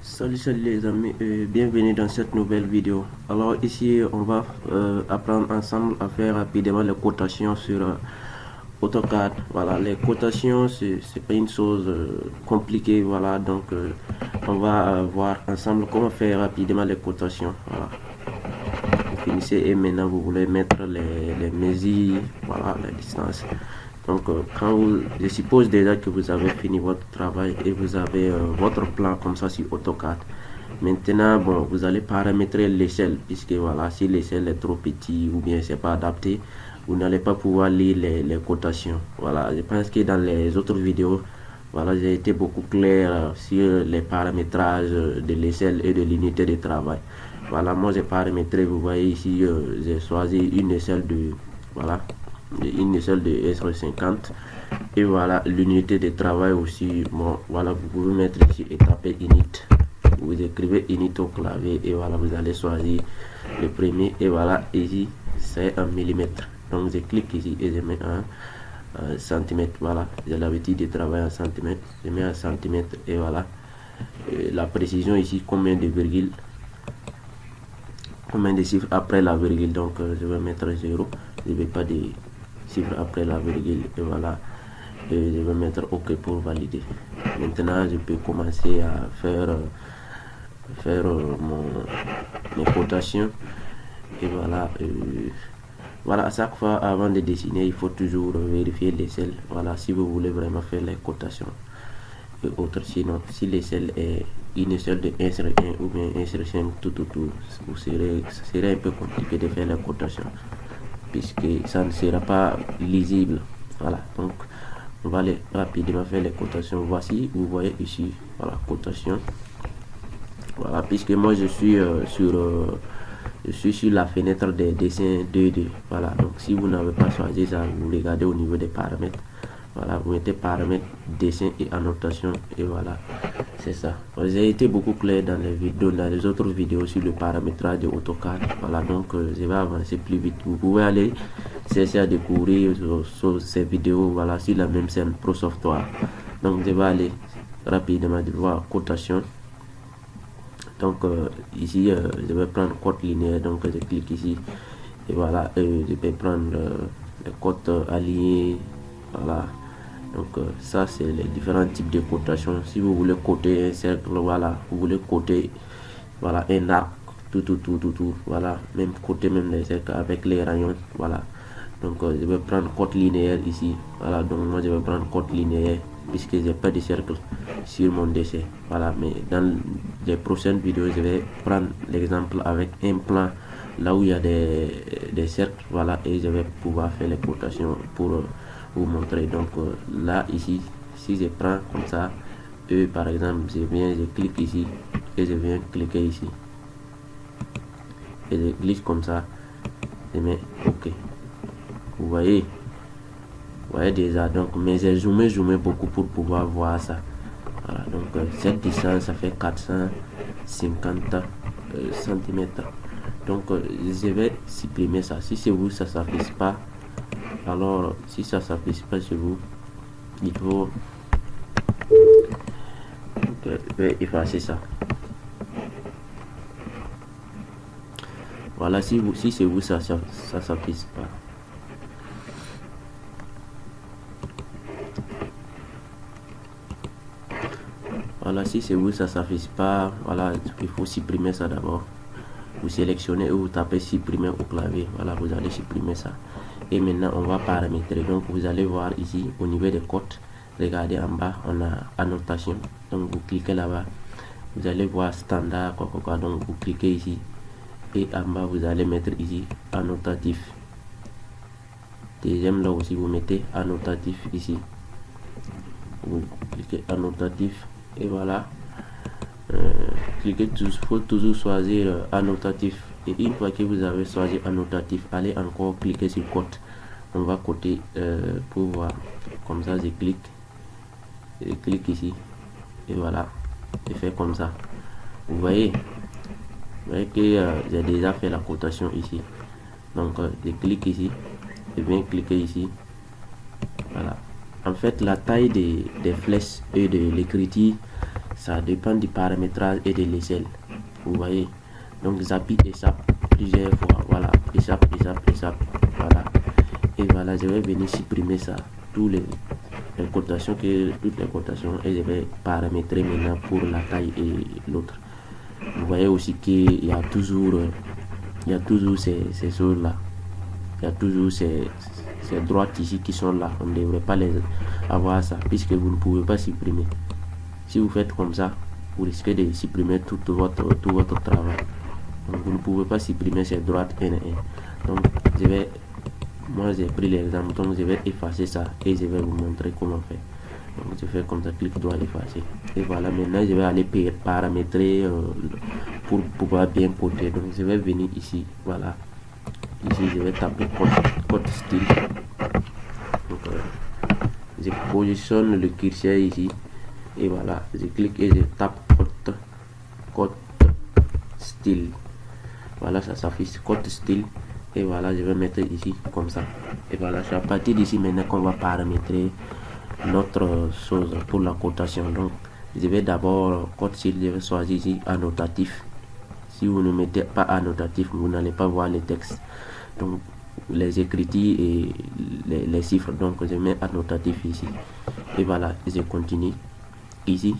Salut les amis, bienvenue dans cette nouvelle vidéo. Alors ici on va apprendre ensemble à faire rapidement les cotations sur AutoCAD. Voilà, les cotations c'est pas une chose compliquée. Voilà, donc on va voir ensemble comment faire rapidement les cotations. Voilà, vous finissez et maintenant vous voulez mettre les mesures, voilà, la distance. Donc je suppose déjà que vous avez fini votre travail et vous avez votre plan comme ça sur AutoCAD. Maintenant, bon, vous allez paramétrer l'échelle, puisque voilà, si l'échelle est trop petite ou bien c'est pas adapté, vous n'allez pas pouvoir lire les cotations. Voilà, je pense que dans les autres vidéos, voilà, j'ai été beaucoup clair sur les paramétrages de l'échelle et de l'unité de travail. Voilà, moi j'ai paramétré, vous voyez ici, j'ai choisi une échelle de, voilà, une échelle de S50 et voilà l'unité de travail aussi. Bon, voilà, vous pouvez mettre ici et taper init, vous écrivez init au clavier et voilà, vous allez choisir le premier et voilà, ici c'est un millimètre, donc je clique ici et je mets un centimètre. Voilà, j'ai l'habitude de travailler en centimètre, je mets un centimètre et voilà, et la précision ici, combien de virgules, combien de chiffres après la virgule. Donc je vais mettre 0, je ne vais pas de chiffres après la virgule et voilà, et je vais mettre OK pour valider. Maintenant je peux commencer à faire mes cotations et voilà. Voilà, à chaque fois avant de dessiner il faut toujours vérifier l'échelle. Voilà, si vous voulez vraiment faire les cotations et autres. Sinon, si l'échelle est une échelle de 1 sur 1 ou bien 1 sur 5 tout, ça serait un peu compliqué de faire les cotations puisque ça ne sera pas lisible. Voilà, donc on va aller rapidement faire les cotations. Voici, vous voyez ici, voilà, cotation. Voilà, puisque moi je suis sur la fenêtre des dessins 2D. Voilà, donc si vous n'avez pas choisi ça, vous regardez au niveau des paramètres. Voilà, vous mettez paramètres, dessin et annotation et voilà, c'est ça. J'ai été beaucoup clair dans les vidéos, dans les autres vidéos sur le paramétrage de AutoCAD. Voilà, donc je vais avancer plus vite. Vous pouvez aller chercher à découvrir sur ces vidéos, voilà, sur la même scène Pro Software. Donc je vais aller rapidement de voir cotation. Donc ici je vais prendre cote linéaire, donc je clique ici et voilà, je vais prendre les cotes alignées. Voilà, donc ça c'est les différents types de cotation. Si vous voulez coter un cercle, voilà, vous voulez coter, voilà, un arc, tout, voilà, même coter même les cercles avec les rayons. Voilà, donc je vais prendre cote linéaire ici. Voilà, donc moi je vais prendre cote linéaire puisque j'ai pas de cercle sur mon dessin. Voilà, mais dans les prochaines vidéos je vais prendre l'exemple avec un plan là où il y a des cercles. Voilà, et je vais pouvoir faire les cotations pour vous montrer. Donc là ici, si je prends comme ça, par exemple, je clique ici et je viens cliquer ici et je glisse comme ça, je mets OK. Vous voyez déjà, donc mais j'ai zoomé beaucoup pour pouvoir voir ça. Voilà, donc cette distance ça fait 450 cm. Donc je vais supprimer ça. Si c'est vous ça s'affiche pas, alors si ça s'affiche pas chez vous, il faut effacer ça. Voilà, si c'est vous ça s'affiche pas. Voilà, si c'est vous ça s'affiche pas, voilà, il faut supprimer ça d'abord. Vous sélectionnez et vous tapez supprimer au clavier. Voilà, vous allez supprimer ça. Et maintenant on va paramétrer. Donc vous allez voir ici au niveau des cotes, regardez en bas on a annotation. Donc vous cliquez là-bas, vous allez voir standard quoi. Donc vous cliquez ici et en bas vous allez mettre ici annotatif. Deuxième là aussi vous mettez annotatif ici. Vous cliquez annotatif et voilà. Cliquez faut toujours choisir annotatif. Et une fois que vous avez choisi annotatif, allez encore cliquer sur cote. On va coter pour voir. Comme ça je clique ici et voilà, je fais comme ça. Vous voyez que j'ai déjà fait la cotation ici. Donc je clique ici, je viens cliquer ici. Voilà, en fait la taille des flèches et de l'écriture Ça dépend du paramétrage et de l'échelle. Vous voyez. Donc j'appuie et ça plusieurs fois. Voilà. Et ça. Voilà. Et voilà, je vais venir supprimer ça. Toutes les cotations, et je vais paramétrer maintenant pour la taille et l'autre. Vous voyez aussi qu'il y a toujours ces choses là. Il y a toujours ces droites ici qui sont là. On ne devrait pas les avoir ça, puisque vous ne pouvez pas supprimer. Si vous faites comme ça, vous risquez de supprimer tout votre travail. Donc vous ne pouvez pas supprimer ces droites N1. Donc moi j'ai pris l'exemple, donc je vais effacer ça et je vais vous montrer comment faire. Donc je fais comme ça, clic droit, effacer. Et voilà, maintenant je vais aller paramétrer pour pouvoir bien coder. Donc je vais venir ici, voilà. Ici je vais taper code style. Donc je positionne le curseur ici. Et voilà, je clique et je tape code style. Voilà, ça s'affiche code style. Et voilà, je vais mettre ici comme ça. Et voilà, c'est à partir d'ici maintenant qu'on va paramétrer notre chose pour la cotation. Donc je vais d'abord code style, je vais choisir ici annotatif. Si vous ne mettez pas annotatif, vous n'allez pas voir les textes, donc les écritures et les chiffres. Donc je mets annotatif ici. Et voilà, je continue ici.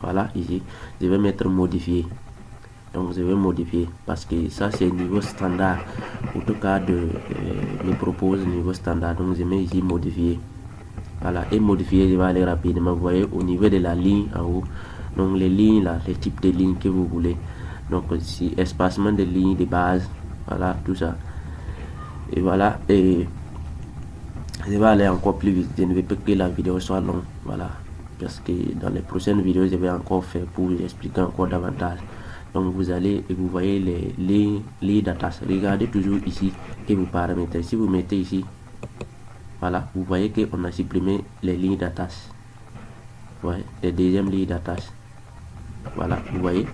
Voilà, ici je vais mettre modifier. Donc je vais modifier parce que ça c'est niveau standard. AutoCAD me propose niveau standard. Donc je mets ici modifier. Voilà, et modifier, je vais aller rapidement. Vous voyez au niveau de la ligne en haut. Donc les lignes là, les types de lignes que vous voulez. Donc ici espacement de lignes de base. Voilà, tout ça. Et voilà, et je vais aller encore plus vite. Je ne veux pas que la vidéo soit longue. Voilà, parce que dans les prochaines vidéos je vais encore faire pour vous expliquer encore davantage. Donc vous allez et vous voyez les datas. Regardez toujours ici et vous paramétrez. Si vous mettez ici, voilà, vous voyez qu'on a supprimé les lignes d'attache. Ouais, les deuxièmes lignes d'attache. Voilà, vous voyez,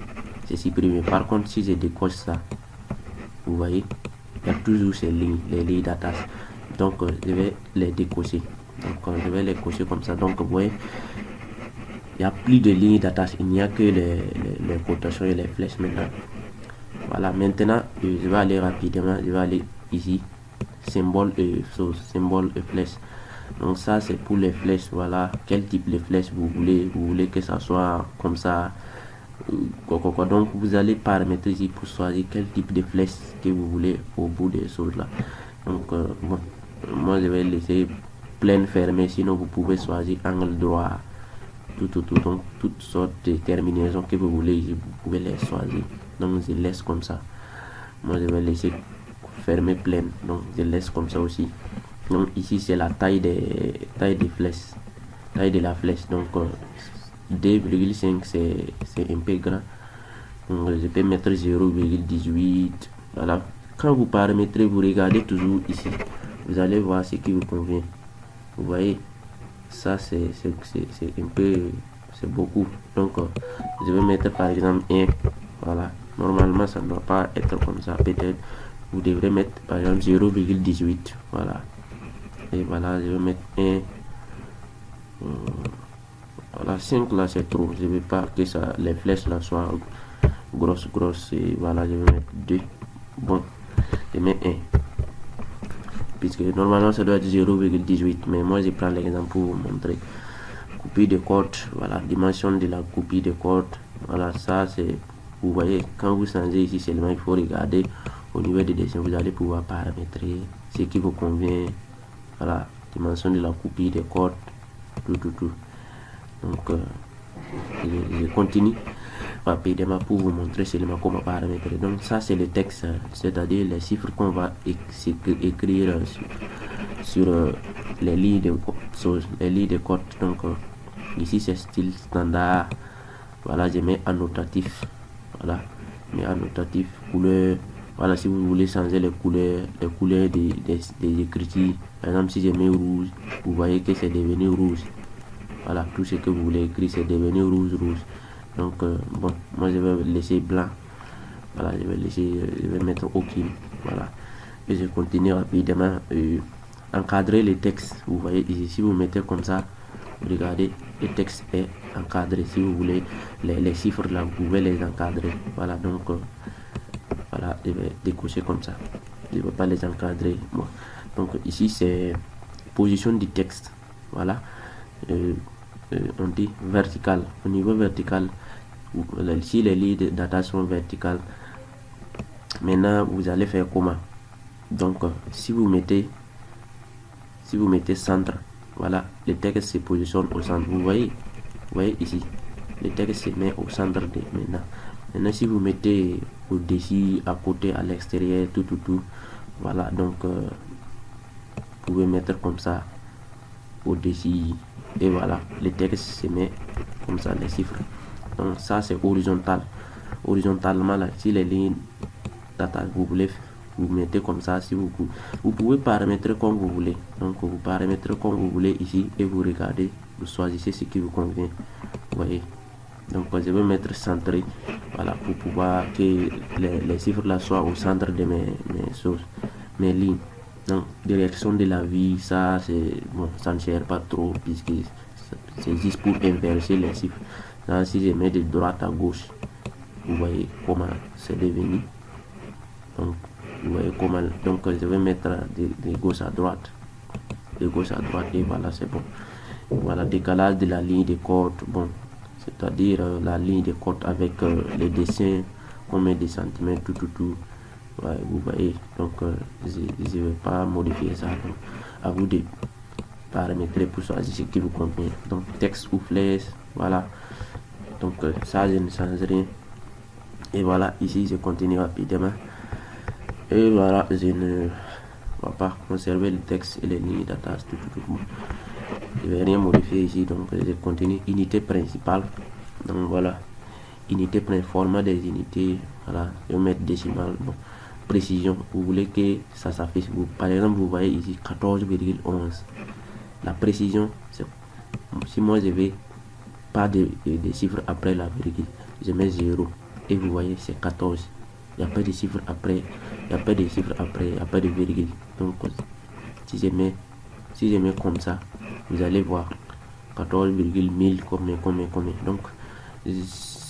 c'est supprimé. Par contre, si je décoche ça, vous voyez, il y a toujours ces lignes, les lignes d'attache. Donc je vais les décocher. Donc je vais les cocher comme ça. Donc vous voyez, il n'y a plus de lignes d'attache, il n'y a que les cotations et les flèches maintenant. Voilà, maintenant je vais aller rapidement, je vais aller ici, symbole et flèche. Donc ça c'est pour les flèches. Voilà, quel type de flèche vous voulez que ça soit comme ça. Donc vous allez paramétrer ici pour choisir quel type de flèche que vous voulez au bout des choses là. Donc bon, moi je vais laisser pleine fermée, sinon vous pouvez choisir angle droit. Donc toutes sortes de terminaisons que vous voulez, vous pouvez les choisir. Donc je laisse comme ça. Moi je vais laisser fermer pleine, donc je laisse comme ça aussi. Donc ici c'est la taille des flèches, taille de la flèche. Donc 2,5 c'est un peu grand. Donc je peux mettre 0,18. Voilà, quand vous paramétrez, vous regardez toujours ici, vous allez voir ce qui vous convient. Vous voyez, ça c'est un peu, c'est beaucoup. Donc je vais mettre par exemple 1. Voilà, normalement ça ne doit pas être comme ça. Peut-être vous devrez mettre par exemple 0,18. voilà, et voilà, je vais mettre 1. Voilà, 5 là c'est trop, je ne veux pas que ça, les flèches là soient grosses. Et voilà, je vais mettre 2. Bon, je mets 1, puisque normalement ça doit être 0,18, mais moi je prends l'exemple pour vous montrer. Copie de code, voilà, dimension de la copie de code. Voilà, ça c'est, vous voyez, quand vous changez ici seulement, il faut regarder au niveau des dessins, vous allez pouvoir paramétrer ce qui vous convient. Voilà, dimension de la copie de code, tout. Donc je continue rapidement pour vous montrer seulement comment paramétrer. Donc ça c'est le texte, c'est-à-dire les chiffres qu'on va écrire sur les lignes de code. Donc ici c'est style standard. Voilà, je mets annotatif. Voilà, mais annotatif, couleur. Voilà, si vous voulez changer les couleurs des écritures, par exemple si je mets rouge, vous voyez que c'est devenu rouge. Voilà, tout ce que vous voulez écrire c'est devenu rouge. Donc bon, moi je vais laisser blanc. Voilà, je vais mettre OK. Voilà, et je continue rapidement. Encadrer les textes. Vous voyez ici, si vous mettez comme ça, regardez, le texte est encadré. Si vous voulez les chiffres là, vous pouvez les encadrer. Voilà, donc voilà, je vais décocher comme ça. Je ne vais pas les encadrer. Bon. Donc ici c'est position du texte. Voilà, on dit vertical. Au niveau vertical, si les lignes de data sont verticales, maintenant vous allez faire comment? Donc si vous mettez centre, voilà, le texte se positionne au centre. Vous voyez ici, le texte se met au centre de maintenant si vous mettez au-dessus, à côté, à l'extérieur, tout, voilà, donc vous pouvez mettre comme ça au-dessus, et voilà, le texte se met comme ça, les chiffres. Donc ça c'est horizontalement là. Si les lignes data vous voulez, vous mettez comme ça. Si vous pouvez paramétrer comme vous voulez. Donc vous paramétrez comme vous voulez ici et vous regardez, vous choisissez ce qui vous convient. Vous voyez, donc je vais mettre centré, voilà, pour pouvoir que les chiffres là soient au centre de mes lignes. Donc direction de la vie, ça c'est bon, ça ne sert pas trop puisque c'est juste pour inverser les chiffres. Là, si je mets de droite à gauche, vous voyez comment c'est devenu. Donc vous voyez comment, donc je vais mettre de gauche à droite, et voilà, c'est bon. Voilà, décalage de la ligne de code, bon, c'est-à-dire la ligne de code avec les dessins, combien de centimètres, tout. Ouais, vous voyez, donc je ne vais pas modifier ça. Donc à vous de paramétrer pour choisir ce qui vous convient. Donc texte ou flèche, voilà. Donc ça je ne change rien. Et voilà, ici je continue rapidement. Et voilà, je ne vais pas conserver le texte et les lignes d'attache, tout. Je ne vais rien modifier ici, donc je continue. Unité principale, donc voilà, unité principale, format des unités, voilà, je vais mettre décimal, bon. Précision, vous voulez que ça s'affiche, par exemple vous voyez ici 14,11. La précision, c'est si moi je vais pas de chiffres après la virgule, je mets 0 et vous voyez c'est 14. Il n'y a pas de chiffres après, il n'y a pas de chiffres après, il n'y a pas de virgule. Donc si je mets comme ça, vous allez voir 14,1000 combien. Donc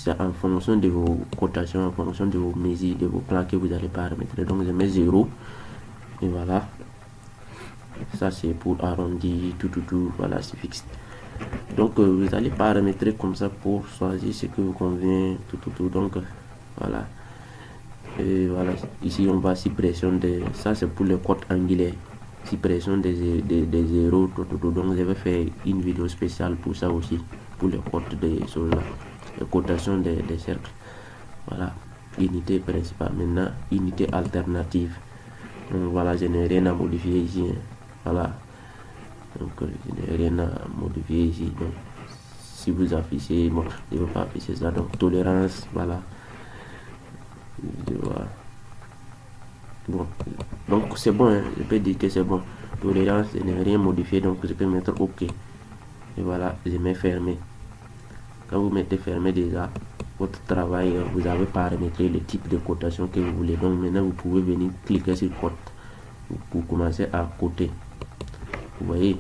c'est en fonction de vos cotations, en fonction de vos mesures, de vos plans que vous allez paramétrer. Donc je mets 0 et voilà, ça c'est pour arrondir, tout, voilà, c'est fixe. Donc vous allez paramétrer comme ça pour choisir ce que vous convient, tout. Donc voilà, et voilà, ici on va suppression de ça, c'est pour le code angulaire, suppression des zéros, tout. Donc je vais faire une vidéo spéciale pour ça aussi, pour le code des choses là, la cotation des cercles. Voilà, unité principale. Maintenant unité alternative, donc voilà, je n'ai rien à modifier ici, hein. Voilà, donc je n'ai rien à modifier ici. Donc si vous affichez, bon, je ne vais pas afficher ça. Donc tolérance, voilà, je vois. Bon, donc c'est bon, hein. Je peux dire que c'est bon. Tolérance, je n'ai rien modifié, donc je peux mettre OK. Et voilà, je mets fermé. Quand vous mettez fermé déjà, votre travail, vous avez paramétré le type de cotation que vous voulez. Donc maintenant vous pouvez venir cliquer sur code pour commencer à coter. Vous voyez,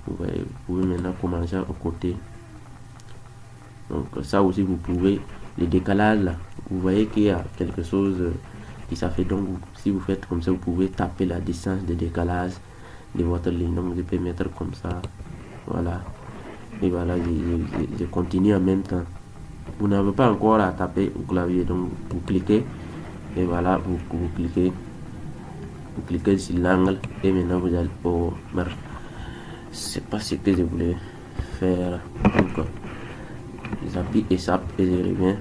vous pouvez maintenant commencer à coter. Donc ça aussi vous pouvez, le décalage là, vous voyez qu'il y a quelque chose qui ça fait. Donc si vous faites comme ça, vous pouvez taper la distance de décalage de votre ligne. Donc je peux mettre comme ça, voilà. Et voilà, je continue en même temps. Vous n'avez pas encore à taper au clavier, donc vous cliquez et voilà, vous cliquez sur l'angle et maintenant vous allez au marge. C'est pas ce que je voulais faire. Donc j'appuie et ça et je reviens,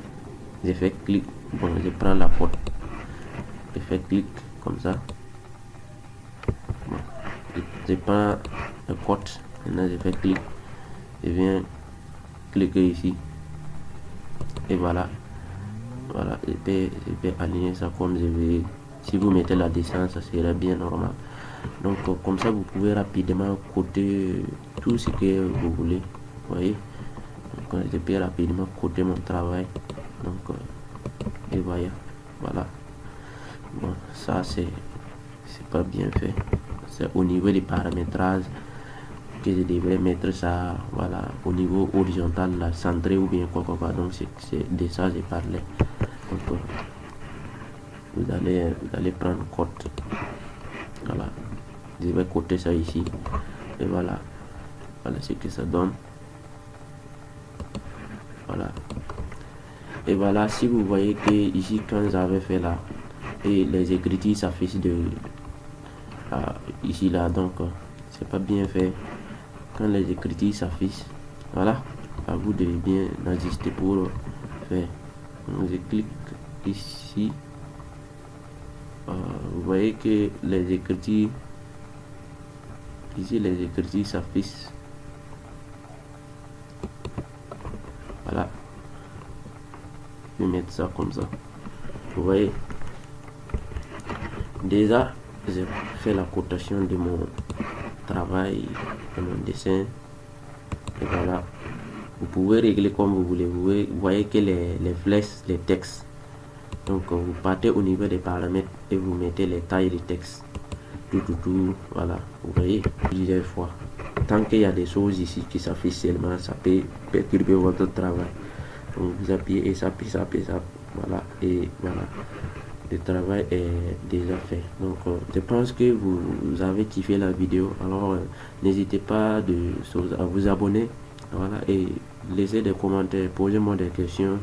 je fais clic, bon, je prends la porte, je fais clic comme ça, bon, je prends le code, maintenant je fais clic, je viens cliquer ici et voilà, je peux aligner ça comme je veux. Si vous mettez la distance, ça serait bien normal. Donc comme ça vous pouvez rapidement coder tout ce que vous voulez, vous voyez. Donc je peux rapidement coder mon travail. Donc et voilà, bon, ça c'est pas bien fait. C'est au niveau des paramétrages que je devrais mettre ça, voilà, au niveau horizontal, la centré ou bien quoi. Donc c'est de ça j'ai parlé. Donc vous allez prendre cote, voilà, je vais coter ça ici et voilà ce que ça donne, voilà. Et voilà, si vous voyez que ici quand j'avais fait là et les écritures s'affichent de ici là, donc c'est pas bien fait. Quand les écritures s'affichent, voilà, à vous de bien ajuster pour faire. Donc je clique ici, vous voyez que les écritures ici, les écritures s'affichent, voilà. Je vais mettre ça comme ça, vous voyez. Déjà j'ai fait la cotation de mon travail, de mon dessin, et voilà. Vous pouvez régler comme vous voulez. Vous voyez que les flèches, les textes, donc vous partez au niveau des paramètres et vous mettez les tailles des textes, tout, voilà. Vous voyez plusieurs fois. Tant qu'il y a des choses ici qui s'affichent seulement, ça peut perturber votre travail. Donc vous appuyez et ça, voilà, et voilà, le travail est déjà fait. Donc je pense que vous avez kiffé la vidéo. Alors n'hésitez pas à vous abonner, voilà, et laissez des commentaires, posez-moi des questions.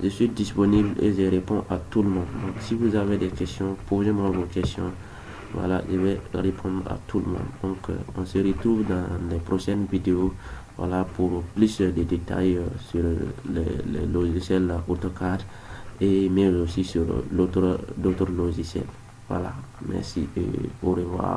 Je suis disponible et je réponds à tout le monde. Donc si vous avez des questions, posez-moi vos questions, voilà, je vais répondre à tout le monde. Donc on se retrouve dans les prochaines vidéos, voilà, pour plus de détails sur les logiciels AutoCAD, et mais aussi sur d'autres logiciels. Voilà, merci et au revoir.